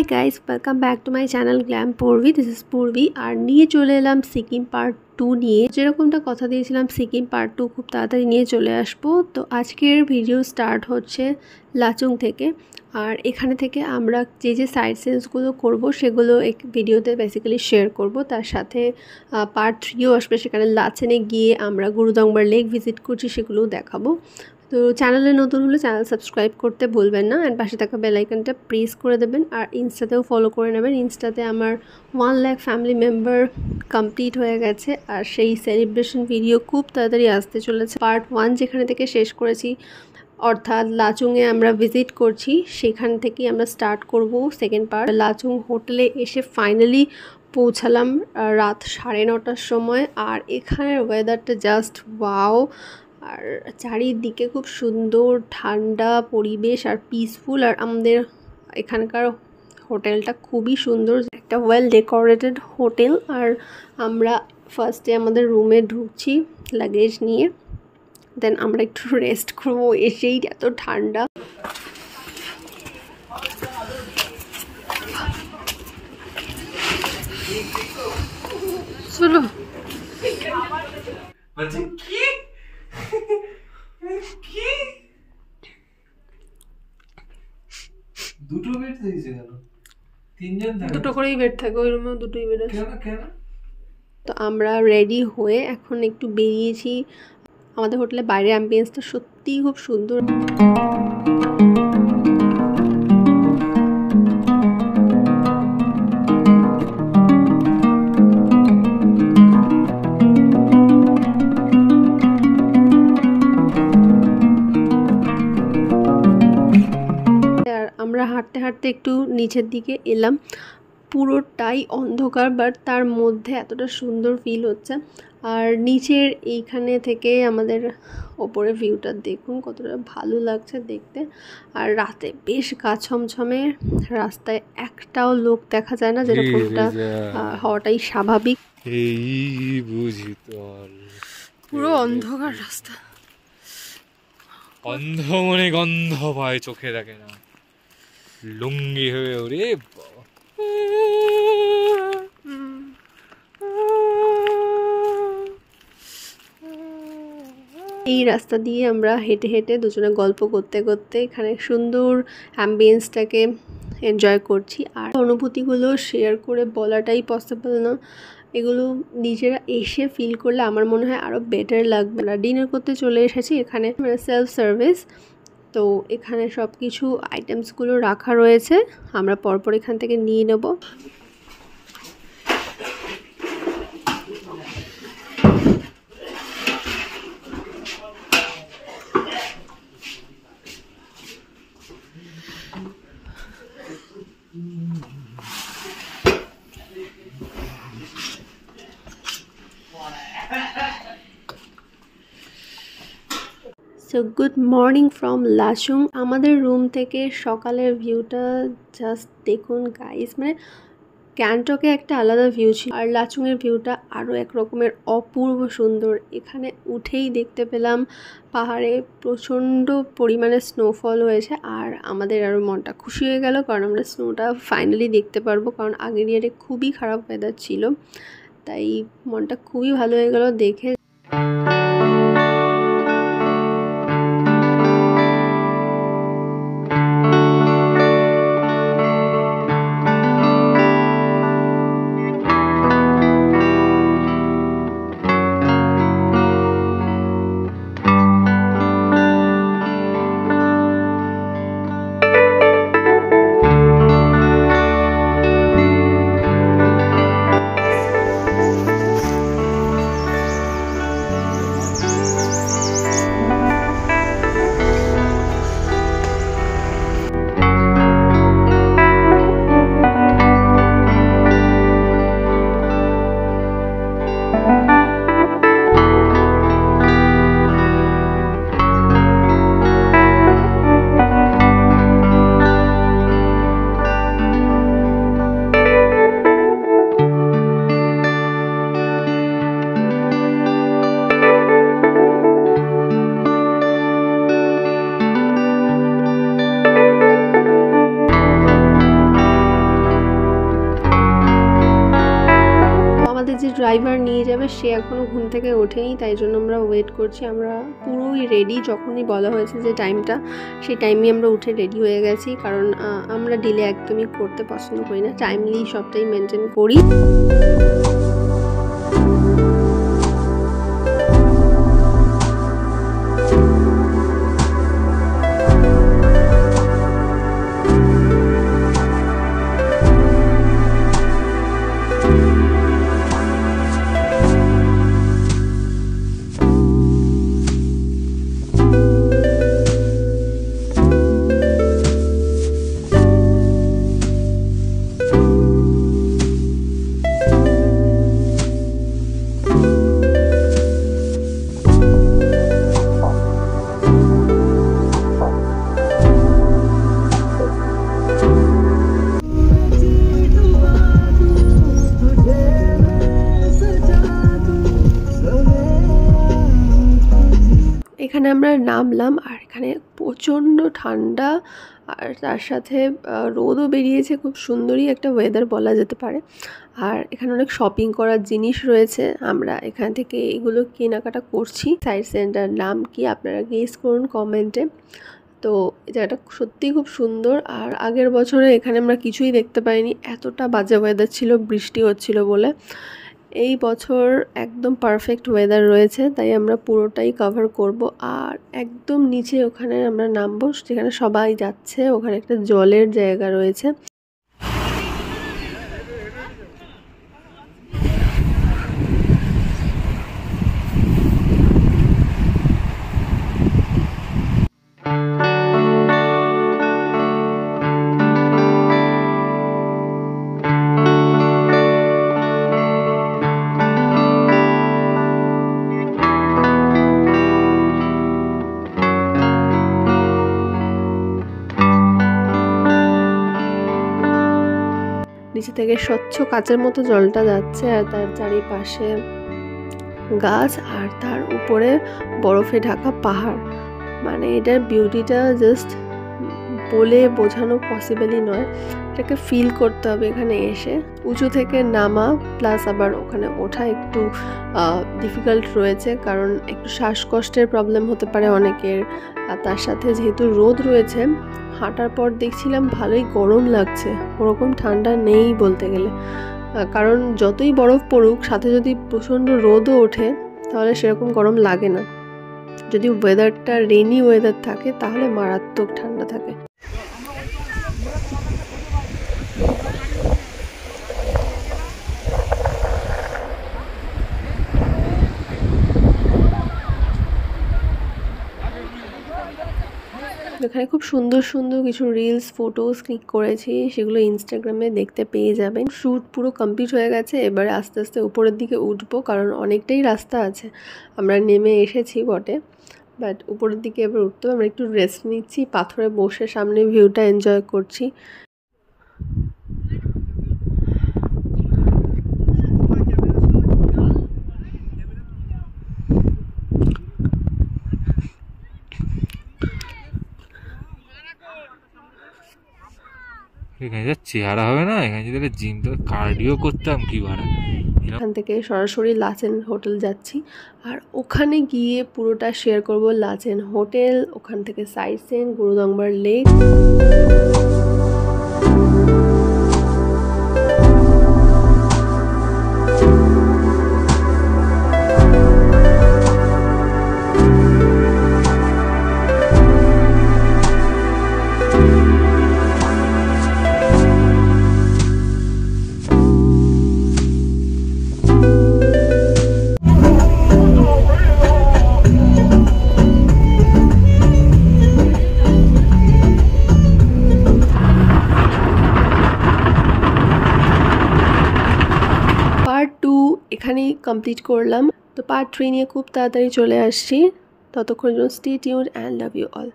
High guys, welcome back to my channel glam Purbi. This is Purbi. আর নিয়ে চলে এলাম সিকিম পার্ট 2 নিয়ে। যেরকমটা কথা দিয়েছিলাম সিকিম পার্ট 2 খুব তাড়াতাড়ি নিয়ে চলে আসবো। তো আজকের ভিডিও স্টার্ট হচ্ছে লাচুং থেকে। আর এখানে থেকে আমরা যে সাইড সিনসগুলো করবো সেগুলো এক ভিডিওতে বেসিক্যালি শেয়ার করব। তার সাথে পার্ট 3ও আসবে, সেখানে লাচেনে গিয়ে আমরা গুরুদংবার লেক ভিজিট করছি সেগুলোও দেখাবো। তো চ্যানেলে নতুন হলে চ্যানেল সাবস্ক্রাইব করতে ভুলবেন না, অ্যান্ড পাশে থাকা বেল আইকনটা প্রেস করে দেবেন। আর ইনস্টাতেও ফলো করে নেবেন। ইনস্টাতে আমার 1 লাখ ফ্যামিলি মেম্বার কমপ্লিট হয়ে গেছে, আর সেই সেলিব্রেশন ভিডিও খুব তাড়াতাড়ি আসতে চলেছে। পার্ট 1 যেখানে থেকে শেষ করেছি, অর্থাৎ লাচুংয়ে আমরা ভিজিট করছি, সেখান থেকেই আমরা স্টার্ট করব সেকেন্ড পার্ট। লাচুং হোটেলে এসে ফাইনালি পৌঁছালাম রাত 9:30টার সময়। আর এখানের ওয়েদারটা জাস্ট ওয়াও। আর চারিদিকে খুব সুন্দর ঠান্ডা পরিবেশ আর পিসফুল। আর আমাদের এখানকার হোটেলটা খুবই সুন্দর, একটা ওয়েল ডেকোরেটেড হোটেল। আর আমরা ফার্স্টে আমাদের রুমে ঢুকছি লাগেজ নিয়ে, দেন আমরা একটু রেস্ট করবো। এসেই এত ঠান্ডা। চলো দুটো বেড দিয়েছে কেন? তিনজন থাকে, দুটো করেই বেড থাকে, ওই রুমেও দুটোই বেড আছে। কেন? তো আমরা রেডি হয়ে এখন একটু বেরিয়েছি। আমাদের হোটেলের বাইরে অ্যাম্বিয়েন্সটা সত্যিই খুব সুন্দর। আমরা হাঁটতে হাঁটতে একটু নিচের দিকে এলাম, পুরোটাই অন্ধকার, বাট তার মধ্যে এতটা সুন্দর ফিল হচ্ছে। আর নিচের এইখানে থেকে আমাদের ওপরে ভিউটা দেখুন কতটা ভালো লাগছে দেখতে। আর রাতে বেশ গা ছমছমে, রাস্তায় একটাও লোক দেখা যায় না, যেরকমটা হওয়াটাই স্বাভাবিক। এই বুঝি তো, পুরো অন্ধকার রাস্তা। অন্ধ মনে গন্ধ পায়, চোখে দেখে না, লুঙ্গি হয়ে ওরে এই রাস্তা দিয়ে আমরা হেঁটে হেঁটে দুজনে গল্প করতে করতে এখানে সুন্দর অ্যাম্বিয়েন্সটাকে এনজয় করছি। আর অনুভূতিগুলো শেয়ার করে বলাটাই পসিবল না, এগুলো নিজেরা এসে ফিল করলে আমার মনে হয় আরও বেটার লাগবে। না, ডিনার করতে চলে এসেছি এখানে, মানে সেলফ সার্ভিস। তো এখানে সব কিছু আইটেমসগুলো রাখা রয়েছে, আমরা পরপর এখান থেকে নিয়ে নেব। So good morning from Lachung. আমাদের রুম থেকে সকালের ভিউটা জাস্ট দেখুন গাইস, মানে গ্যাংটকে একটা আলাদা ভিউ ছিল, আর লাচুংয়ের ভিউটা আরও এক রকমের অপূর্ব সুন্দর। এখানে উঠেই দেখতে পেলাম পাহাড়ে প্রচণ্ড পরিমাণে স্নোফল হয়েছে, আর আমাদের আরও মনটা খুশি হয়ে গেল, কারণ আমরা স্নোটা ফাইনালি দেখতে পারবো। কারণ আগের ইয়ারে খুবই খারাপ ওয়েদার ছিল, তাই মনটা খুবই ভালো হয়ে গেল দেখে। ড্রাইভার নিয়ে যাবে সে এখনও ঘুম থেকে ওঠেনি, তাই জন্য আমরা ওয়েট করছি। আমরা পুরোই রেডি, যখনই বলা হয়েছে যে টাইমটা, সেই টাইমে আমরা উঠে রেডি হয়ে গেছি, কারণ আমরা ডিলে একদমই করতে পছন্দ করি না, টাইমলি সবটাই মেনটেন করি। এখানে আমরা নামলাম আর এখানে প্রচণ্ড ঠান্ডা, আর তার সাথে রোদও বেরিয়েছে, খুব সুন্দরই একটা ওয়েদার বলা যেতে পারে। আর এখানে অনেক শপিং করার জিনিস রয়েছে, আমরা এখান থেকে এগুলো কেনাকাটা করছি। সাইড সেন্টার নাম কি আপনারা গেস করুন কমেন্টে। তো এই জায়গাটা সত্যিই খুব সুন্দর। আর আগের বছরে এখানে আমরা কিছুই দেখতে পাইনি, এতটা বাজে ওয়েদার ছিল, বৃষ্টি হচ্ছিল বলে। এই বছর একদম পারফেক্ট ওয়েদার রয়েছে, তাই আমরা পুরোটাই কভার করব। আর একদম নিচে ওখানে আমরা নামবো, যেখানে সবাই যাচ্ছে, ওখানে একটা জলের জায়গা রয়েছে। নিচে থেকে স্বচ্ছ কাচের মতো জলটা যাচ্ছে, আর তার চারিপাশে গাছ, আর তার উপরে বরফে ঢাকা পাহাড়। মানে এটার বিউটিটা জাস্ট বলে বোঝানো পসিবলই নয়, এটাকে ফিল করতে হবে এখানে এসে। উঁচু থেকে নামা প্লাস আবার ওখানে ওঠা একটু ডিফিকাল্ট রয়েছে, কারণ একটু শ্বাসকষ্টের প্রবলেম হতে পারে অনেকের। আর তার সাথে যেহেতু রোদ রয়েছে, হাঁটার পর দেখছিলাম ভালোই গরম লাগছে, ওরকম ঠান্ডা নেই বলতে গেলে। কারণ যতই বরফ পড়ুক, সাথে যদি প্রচণ্ড রোদও ওঠে তাহলে সেরকম গরম লাগে না। যদি ওয়েদারটা রেনি ওয়েদার থাকে তাহলে মারাত্মক ঠান্ডা থাকে। এখানে খুব সুন্দর সুন্দর কিছু রিলস ফটোস ক্লিক করেছি, সেগুলো ইনস্টাগ্রামে দেখতে পেয়ে যাবেন। শ্যুট পুরো কমপ্লিট হয়ে গেছে, এবারে আস্তে আস্তে উপরের দিকে উঠবো, কারণ অনেকটাই রাস্তা আছে। আমরা নেমে এসেছি বটে, বাট উপরের দিকে এবার উঠতে হবে। আমরা একটু রেস্ট নিচ্ছি, পাথরে বসে সামনে ভিউটা এনজয় করছি। এখানে যা চেহারা হবে না, এখানে যদি জিম তো কার্ডিও করতাম কি ভাড়া। এখান থেকে সরাসরি লাচেন হোটেল যাচ্ছি, আর ওখানে গিয়ে পুরোটা শেয়ার করব। লাচেন হোটেল, ওখান থেকে সাইট সিন, গুরুদংবার লেক। পার্ট 2 এখানেই কমপ্লিট করলাম। তো পার্ট 3 নিয়ে খুব তাড়াতাড়ি চলে আসছি। ততক্ষণ stay tuned and love you all.